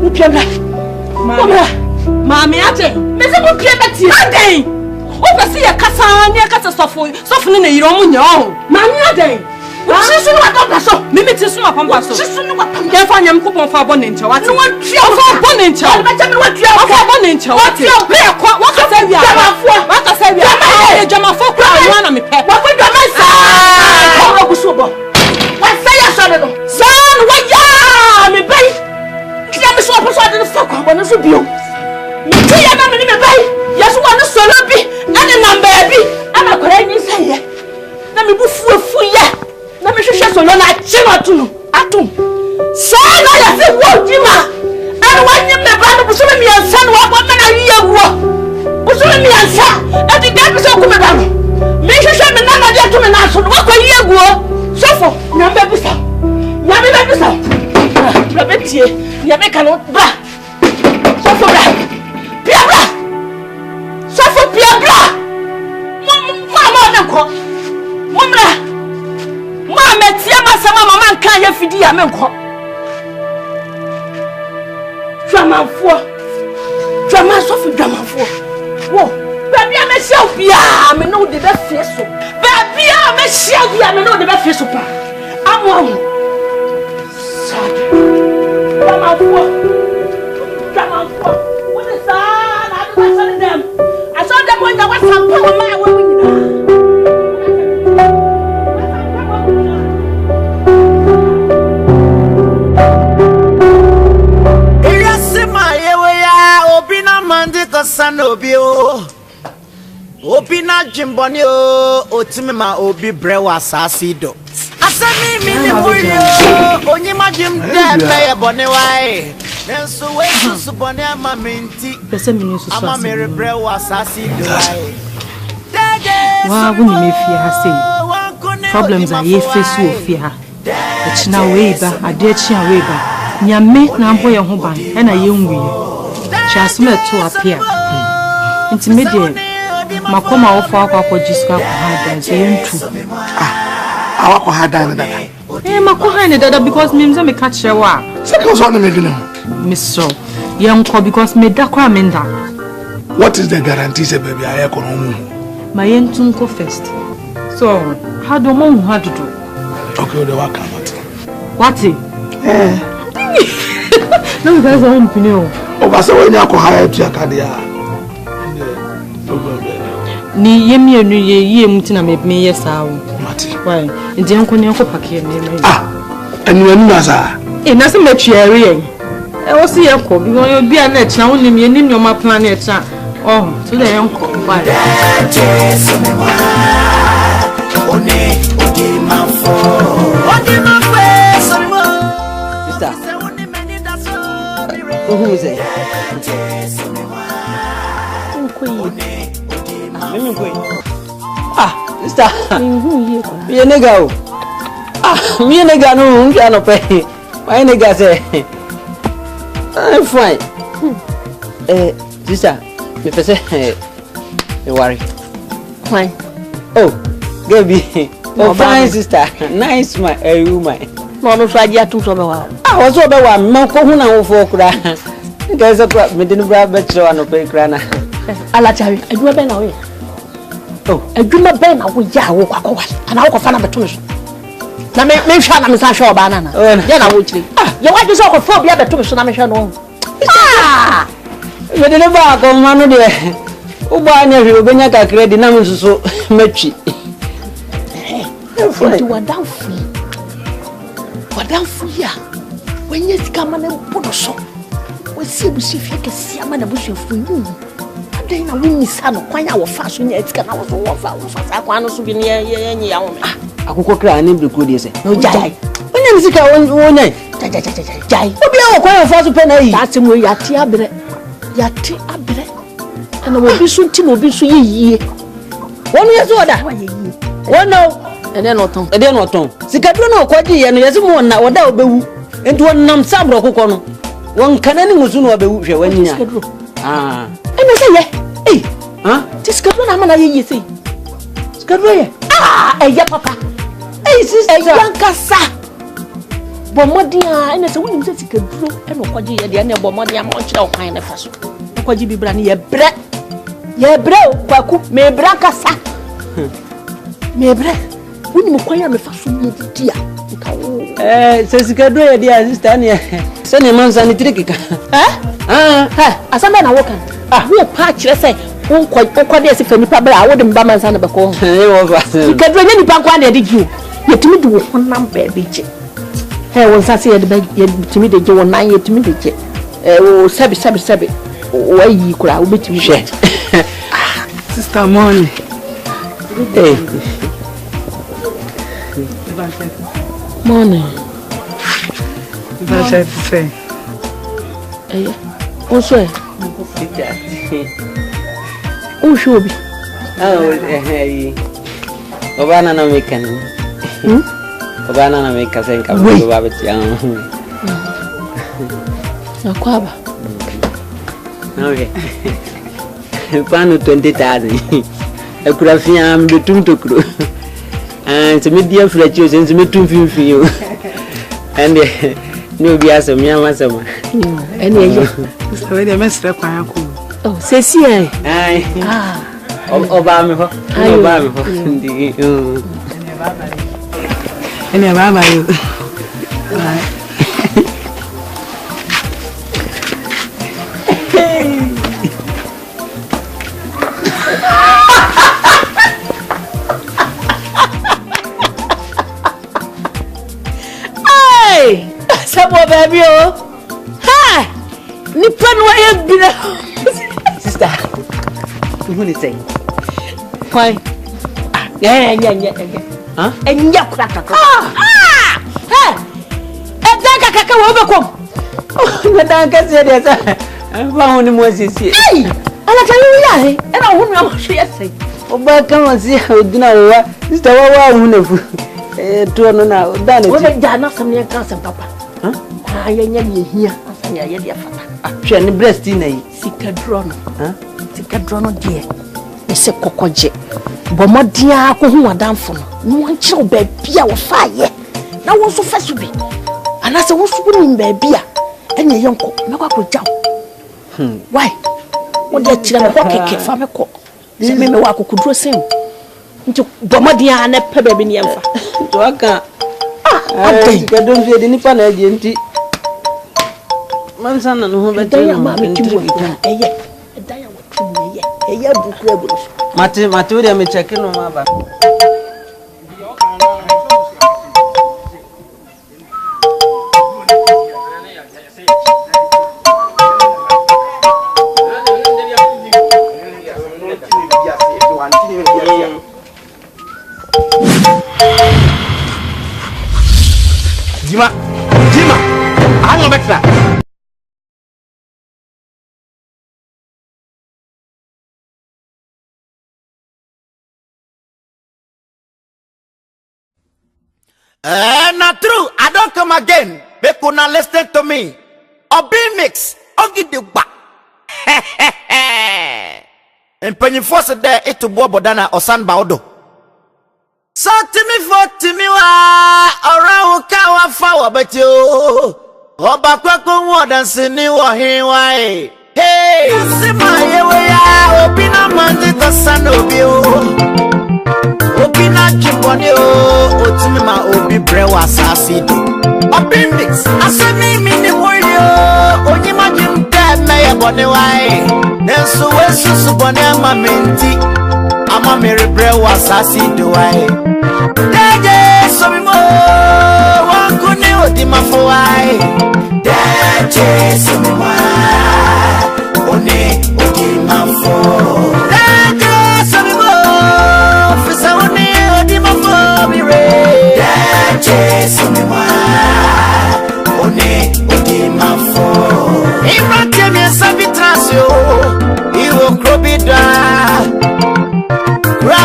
Wo piamra. Momra. Ma me ate. Me se wo piamra ti. Aden. O pese ya kasa ni kasa sofo ni na yiro mu nya o. Ma mi aden. Sisu no atomba so. Mimi ti so apamba so. Sisu no atomba. Ya fa nyam kopon fa bone nche wate. No wan tua fa bone nche. Ba cha me wan tua. Fa bone nche wate. Me kwa wakasa wi a. Wakasa wi a. Jamafo kwa anu na me pe. Wa ko dama sa. Ko ko so bo. Wa sa ya so no. San wa ya me bai. Kia me so po so de fa kwa bone so bio. Me ti ya na me ni me bai. Ya so wa no solo bi. Ane number bi. Ama kwara nyi sa ye. Na me bu fu ya. Na me hwehwe so no na chima tunu atum sana ya se wo Jima ana wanye me ba no buso me yansa no wa na wiye wo buso me yansa ati da bi so ku me ba no me hwehwe me na de to me na so no wa kwa wiye wo sofo na me bisa bra betie ya me ka no bra sofo bra sofo bra mama na ko mumra Mama tia masama mama nkan ya fidi ya menko. Drama so dramanfo. Wo, baby a me sia obia me no de be fie so. Baby a me sia obia me no de be fie so pa. Amo. Sad. Dramanfo. What is that? I don't know them. I saw them when they were sample on my way. Sana obi o obi na jimboni o otimi ma obi brewa asasi do asami mi ni muyo onyima jim de me bone wai nenso we susu bone ama menti pese mi ni susu ama mere brewa asasi do wai wa woni me fie ha sei problems are ye face wo fie ha echina we ba ade echi a we ba nyame na mbo ye ho ban e na ye nwie Chasme to appear. Intimidate. Makoma ofa akwa jiska ko hada ze ntu. Awako hada na dada. Makoha ne dada because me mze me catch wa. Second one me gina. Miss Yanko because me da kwa menda. What is the guarantee say baby aye ko no mu? My yentu ko first. So, how do mom how to do? Okay, the work about. What? No, you guys are opinion. Obasa when you hire to akadia. Ni yemi enu ye mutina me yesa wo. Mati. Why? Ndi enko ne enko pake me me. Enu na sa. Na se metwiare yen. Wo se yenko bi obi a na echa wonim ye nim nyoma plan na echa. Oh, so the yenko. Why? Oni Odimafo. Sister. Who is it? Sister. Me nigga. Me nigga no piano pay. My nigga say. I'm fine. Sister, me say you worry. Fine. Oh, Gaby. Oh, fine sister. Nice my woman. No no so agia tu so be wa. Was so be wa me ko hu na wo fo kura. Guys me dinu bra be tro anope kra na. Ala chawi, eduwa be na we. Oh, adwuma bɛn na wo ya wo kwakwa ana wo kofa na beto so na me hwa na me sa hwa oba na na ye na wo kire ye wa so ko fo bia beto so na me hwa no me de ba ko ma no de wo ba nya hwe obenya ka credit na me suso matwi Foti wadanfu ya wenye sikama na mpono so wesi busi fie kesi ama na busi fu yi adai na wini sano kwanya wo fa so nya etika na wo fa sa kwa no so bi ne ye ya wo me akoko kra na bi ko de se no jai onye misika wonya jai obi a kwanya fa so pe na yi tate mo yate abre ana wo bi so nti na obi so yiyie wonu yeso oda wono ede no ton sikaduro na okwaji ye no yesi mo na woda obewu enti wonnam sabro kokko no won kanani ngusu no obewu hwe wanya ene se ye sikaduro na mana ye se sikaduro ye eya papa sister yankasa bomodia ene se wonim se sikaduro ene okwaji ye de ene bomodia ma onchira okwan na faso okwaji bibra ne ye bre kwaku me bra kasa me bre woni mo kwanya me fa so mu dia nkawo se sikaduro ye dia sister ne se ne manza ni trikika asamba na wokan wo pa kire se won kwade se fani pa bra wo de mba manza na beko wo fa sikaduro ne nipa kwa na de giu yetimi de wo honam ba be je won sa se ye de yetimi de je won nan yetimi de je wo sabi wo yi kura wo betimi je sister money Money. That's what I say. Also, who should be? Obana na mekan. Obana na meka senka baba tiang. Nakwaba. Okay. Pano 20,000. Ekura fiya ambe tumtokro. Se me dia fletio se me tumfimfi yo. Ande no bi asem ya masema. Ene ye. So we dey mestre kwa yakọ. Oh, sesi ai. Ai. Oba me ho. Oba me ho. Ndi. Ene baba yo. Sabo baby oh. Ha! Ni panu wa bina. Sister. You want to say? Why? Yeah. Huh? Enya kura kaka. Hey! Edaka kaka wo be kom. Na dan ka se de sa. Ba hu ni mo sisi. Hey! Ala ta yu ya he. E na hu ni am hwe yesai. Oba kan wa si odina wa. Sister wa hu na fu. To no na da na ti. Wo be ja na sam ne kan sam papa. Ayanya ni hia asanya ye dia fata ahwe ni breast na yi sikadro no de e se kokoje bomodia ko hu wadanfo no won kire ba bia wo fa ye na won so fa so bi ana se wo so ni ba bia enya ye nko me kwa ko jaw why wo de kire me ko keke fa me ko se me wa kokudro sen nti bomodia na pe ba bi ni emfa to aka sikaduro fi de ni pa na je nti Mamsana no ho beto ya ma me kimu eye edaya wotu eye bukura bulu mate we me check no ma ba Jima hang betra Not true. I don't come again. They could not listen to me. Obi mix. Ogi de ba. And penny force there it to bobo dana or san baudo. So to me for to me wa around kawa fawa but you. Oba kwako more than sini wa hiwai. Hey, see my way. Obi na manzi to san obi. so bone ama menti ama mere bre wasasi do ai deje so mi mo wa ko ne odimafo ai deje so mi mo one odimafo deje so mi mo fisa one odimafo mi re deje so mi mo one odimafo Ibrahim Savitrasio Iwo Krobida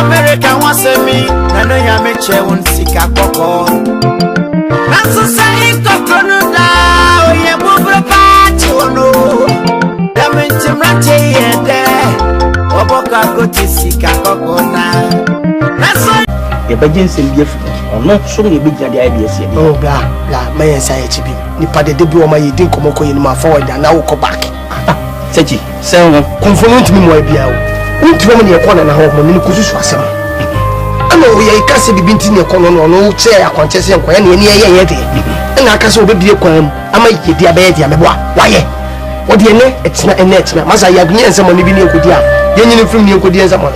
America wants me Nano ya meche unsika koko Naso sahi kokonuda Oye bubro pachi ono Daminti mrache yende Oboka goti sika koko na Naso Yeba jensen biefu ono so ne be jade IBS ye oh bla mayen sa ye chibi ni pade de bi o ma ye din komoko ye ni ma forward na wo ko back sechi sen confirmant mi mo bia wo unti mo ne ekona na ho mo ni kususu asem ana o ye ka se bibi nti ne ekona no no che akwanche se nkoya ne ne ye de na aka se obebie kwan ama ye dia be ye dia meboa waye wo de ne etina masa ya gunye nsem ne bi ne ekodi a ye nyini film ne ekodi nsem ne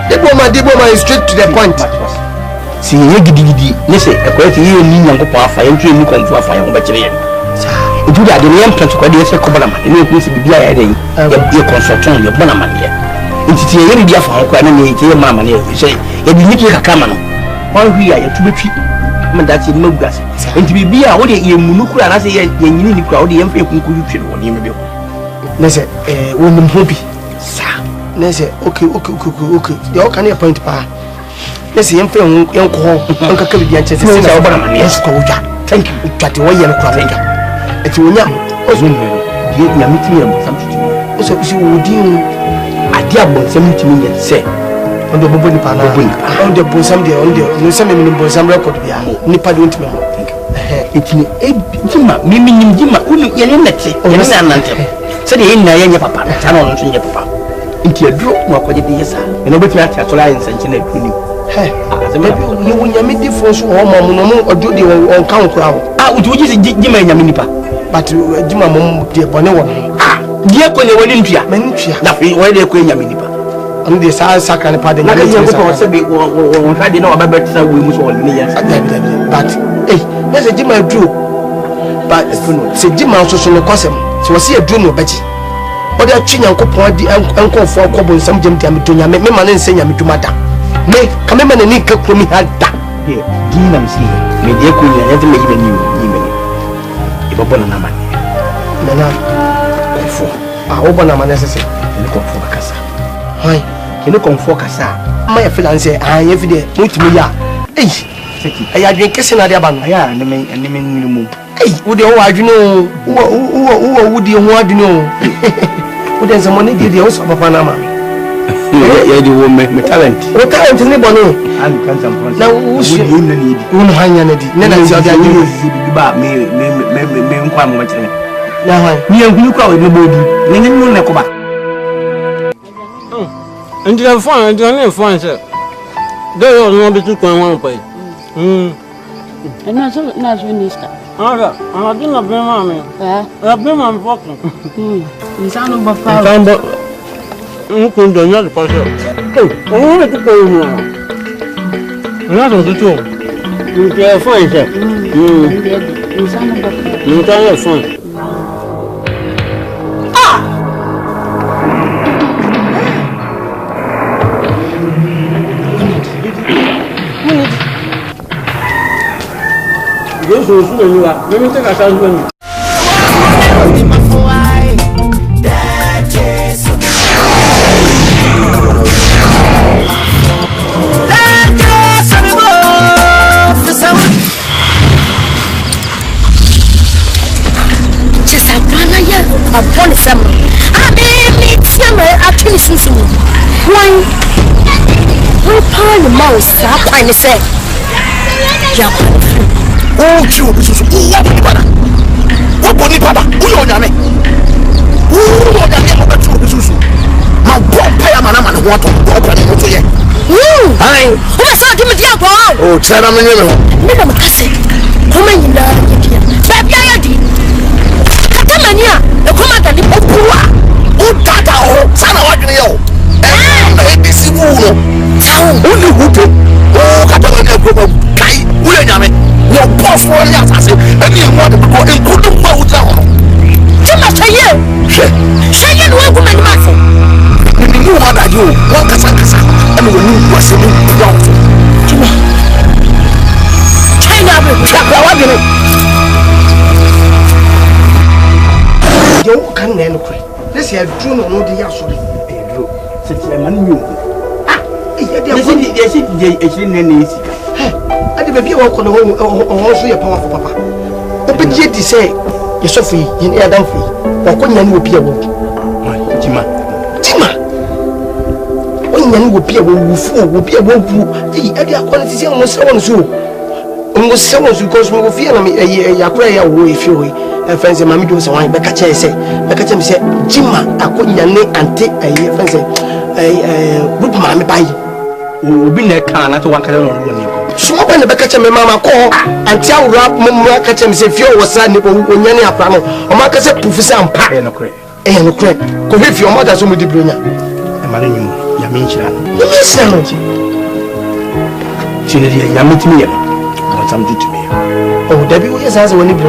de bo ma straight to the point si ye gidigidi ne se ekwete ye ni nyankopɔ afa ye ntwe ni konfu afa ye ho bɛkyere ye ntu da de ne yam pɛnto kwade ye se kɔbɔ na ma ne ku si bibia ya den ye consultant ye bɔ na ma ne nti ye bibia fa ho kwa ne ye ye ma ma ne se ye bi ni kaka ma no wan hu ya ye tu betwi ma da ti ma gugase nti bibia wo de ye munu kura na se ye nyini ni kura wo de ye mfa kunku twi no ne me bi ne se wo nim hobi sa ne se okay ye o kan ye point pa yes yemfe yenko onka ka bibia nche se na obana mane yes ko uja thank you twati wo ye no kwa uja eti wonya ozo ni ye ya mitimi ya samtuti oso isi wodin ade abonsam mitimi ye se ondo bobo ni pa na ondo bonsam de ondo no se me bonsam record bia ni pa de ntimi mo thank you eti jima mimi nyim jima unu ye ne nete ye ne anante se de yin na ye nya papa ta no nso nya papa nti aduro mo akwaje de yesa eno betimi atiato la yin sanche na aduro ni you will yami difference or mamma or do the on count crowd. Would you Jimmy Yaminipa? But Jimma Mom, dear Bono. Dear Pony, wouldn't you? Nothing, why they queen Yaminipa. And the Saka and Paddy, I didn't know about better we must all millions. But, there's a Jimma drew. But, say Jimma also no cosm, so I see a dream of Betty. But they're ching and coupon uncle for Cobble, some Jim Tamitonia, make me man and say Yami to matter. Me kame mane ni ka kromi hada ye dina msi me de ko nya yete me yibe ni me e bobo na mane nana konfo obo na mane sese ni konfo kasa hai kini konfo kasa ma ya finance ye fi de mutimi ya seki aya dwen kese na de aba no aya ne me ni mu wo de wo adwene wo wudi ho adwene o wo de zamone de wo so papa na ma ya di wo me talent ni bono and kan sam front na wo shi na ni di wo hanya na di na na si ada di ba me nkwa mo machire na hwan ni enhunu kwa we no bodi ni nyu ne ko ba ndira fon ndira ne fon se do yo no bi tu kwan wan pa na so ni sta aga di na be ma me be ma me fok insano ba fa un doña de paso. ¿Cómo te puedo ir? No, no, tú. ¿Qué fue eso? Nunca lo fue. ¡Ah! Yo soy su amiga. Yo me estoy casando con él. Upon the summer, I mean, summer, I can't see some. Why? We call the mouse, I find the set. Oh, you, what body, Papa? Who are you? Who are you? My God, pay a man, I'm going to open it to you. Hi. Who is that? Oh, tell me, Madam Cassie. Come in, Baby, I did. Katamania, the commander, the Opua. Oh, Tata, sana wadwene yo eh disi wu no only who oh kataba na go kai wo nyame wo boss wo ya asase ani e mo de ko enkudu wo wuta ho tuma sheye no wo mani mafo ni ni wo da yo wo kasa ani wo ni wo se ni wo tuma china be chakwa wadwene yo kan na no kre lesi adru no no de ya so de adru se ti ma ni yo ade baby wo kono ho so ye powerful papa obedie di say ye sofu ye ne adam fu wo konya ni obi a wo tima onya ni obi a wo wufu obi a wo wu ade akona ti say mo se won so cause mo fi na me yakura ya wo efi ho friends mami do say wan be ka che say me say jima akonya ne ante friends group mami bayi obi na ka na to wakara no ro ni so oba na be ka che me mama ko anti awura mo ka che me say fie wo sa ni onya ne apra no o ma ka say pufu ampa no kre ko fi o ma da so mo di bronya e mare nyum ya me nchira no ti ne ya me timi ya no tam du timi ya o da bi wo ya sa woni